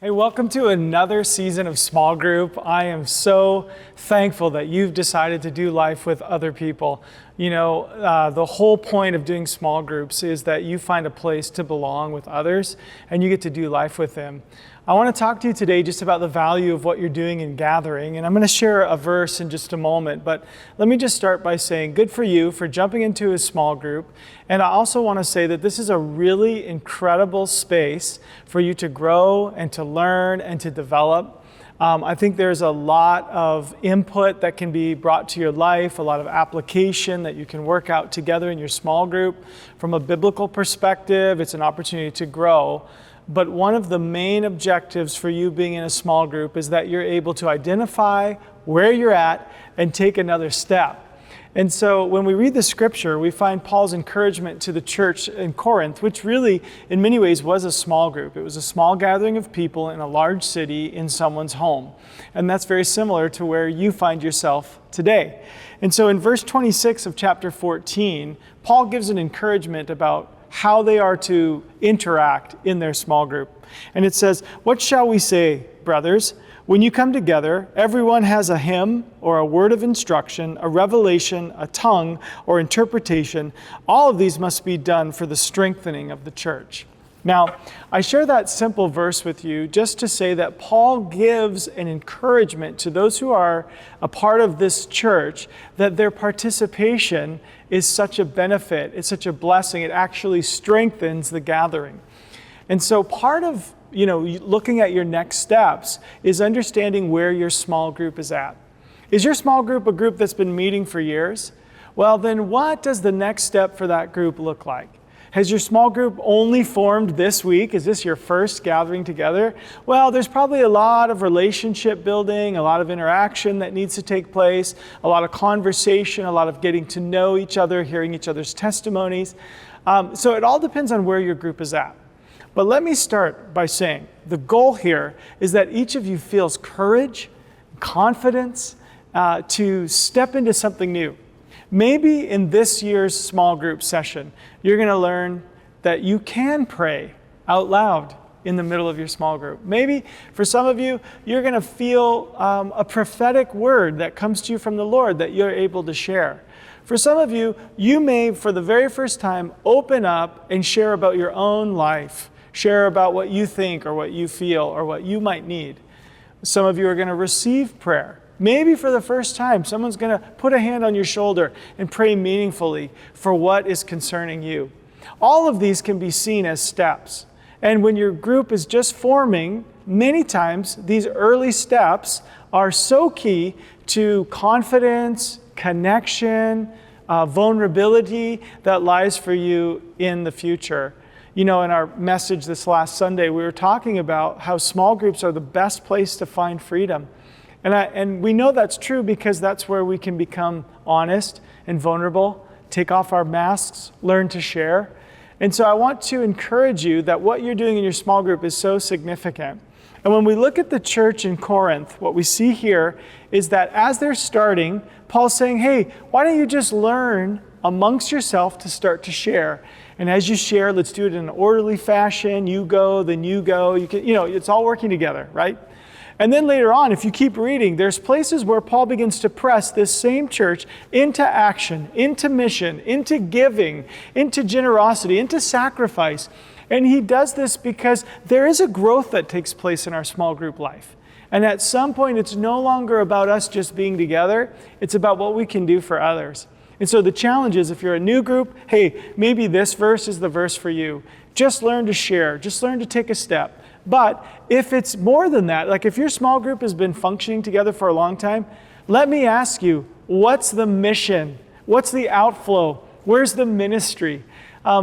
Hey, welcome to another season of Small Group. I am so thankful that you've decided to do life with other people. You know, the whole point of doing small groups is that you find a place to belong with others and you get to do life with them. I want to talk to you today just about the value of what you're doing in gathering, and I'm going to share a verse in just a moment, but let me just start by saying good for you for jumping into a small group. And I also want to say that this is a really incredible space for you to grow and to learn and to develop. I think there's a lot of input that can be brought to your life, a lot of application that you can work out together in your small group. From a biblical perspective, it's an opportunity to grow. But one of the main objectives for you being in a small group is that you're able to identify where you're at and take another step. And so when we read the scripture, we find Paul's encouragement to the church in Corinth, which really, in many ways, was a small group. It was a small gathering of people in a large city in someone's home. And that's very similar to where you find yourself today. And so in verse 26 of chapter 14, Paul gives an encouragement about how they are to interact in their small group. And it says, "What shall we say, brothers? When you come together, everyone has a hymn or a word of instruction, a revelation, a tongue, or interpretation. All of these must be done for the strengthening of the church." Now, I share that simple verse with you just to say that Paul gives an encouragement to those who are a part of this church that their participation is such a benefit, it's such a blessing, it actually strengthens the gathering. And so part of looking at your next steps is understanding where your small group is at. Is your small group a group that's been meeting for years? Well, then what does the next step for that group look like? Has your small group only formed this week? Is this your first gathering together? Well, there's probably a lot of relationship building, a lot of interaction that needs to take place, a lot of conversation, a lot of getting to know each other, hearing each other's testimonies. So it all depends on where your group is at. But let me start by saying the goal here is that each of you feels courage, confidence to step into something new. Maybe in this year's small group session, you're going to learn that you can pray out loud in the middle of your small group. Maybe for some of you, you're going to feel a prophetic word that comes to you from the Lord that you're able to share. For some of you, you may, for the very first time, open up and share about your own life, share about what you think or what you feel or what you might need. Some of you are going to receive prayer. Maybe for the first time, someone's going to put a hand on your shoulder and pray meaningfully for what is concerning you. All of these can be seen as steps. And when your group is just forming, many times these early steps are so key to confidence, connection, vulnerability that lies for you in the future. You know, in our message this last Sunday, we were talking about how small groups are the best place to find freedom. And we know that's true because that's where we can become honest and vulnerable, take off our masks, learn to share. And so I want to encourage you that what you're doing in your small group is so significant. And when we look at the church in Corinth, what we see here is that as they're starting, Paul's saying, hey, why don't you just learn amongst yourself to start to share? And as you share, let's do it in an orderly fashion. You go, then you go. It's all working together, right? And then later on, if you keep reading, there's places where Paul begins to press this same church into action, into mission, into giving, into generosity, into sacrifice. And he does this because there is a growth that takes place in our small group life. And at some point, it's no longer about us just being together. It's about what we can do for others. And so the challenge is, if you're a new group, hey, maybe this verse is the verse for you. Just learn to share. Just learn to take a step. But if it's more than that, like if your small group has been functioning together for a long time, let me ask you, what's the mission? What's the outflow? Where's the ministry?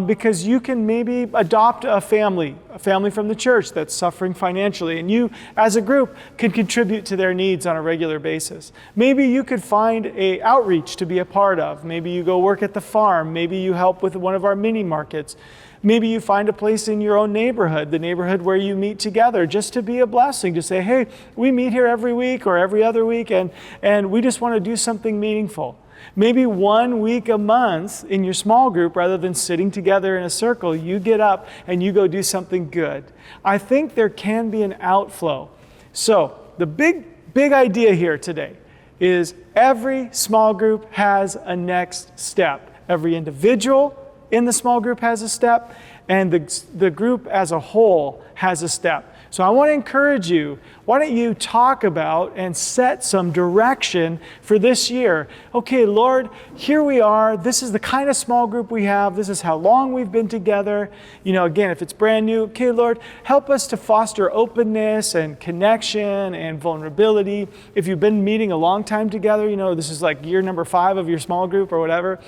Because you can maybe adopt a family from the church that's suffering financially, and you as a group can contribute to their needs on a regular basis. Maybe you could find an outreach to be a part of. Maybe you go work at the farm. Maybe you help with one of our mini markets. Maybe you find a place in your own neighborhood, the neighborhood where you meet together, just to be a blessing, to say, hey, we meet here every week or every other week, and we just want to do something meaningful. Maybe 1 week a month in your small group, rather than sitting together in a circle, you get up and you go do something good. I think there can be an outflow. So the big idea here today is every small group has a next step. Every individual in the small group has a step, and the group as a whole has a step. So I want to encourage you, why don't you talk about and set some direction for this year? Okay, Lord, here we are. This is the kind of small group we have. This is how long we've been together. Again, if it's brand new, okay, Lord, help us to foster openness and connection and vulnerability. If you've been meeting a long time together, this is like year number 5 of your small group or whatever.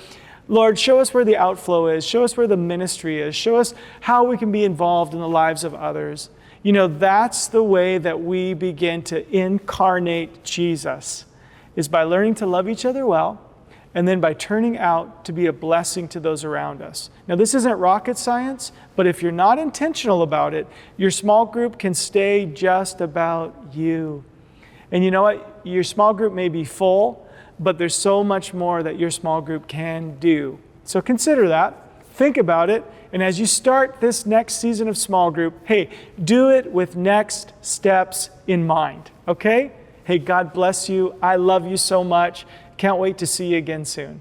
Lord, show us where the outflow is. Show us where the ministry is. Show us how we can be involved in the lives of others. That's the way that we begin to incarnate Jesus, is by learning to love each other well, and then by turning out to be a blessing to those around us. Now, this isn't rocket science, but if you're not intentional about it, your small group can stay just about you. And you know what? Your small group may be full, but there's so much more that your small group can do. So consider that. Think about it. And as you start this next season of small group, hey, do it with next steps in mind, okay? Hey, God bless you. I love you so much. Can't wait to see you again soon.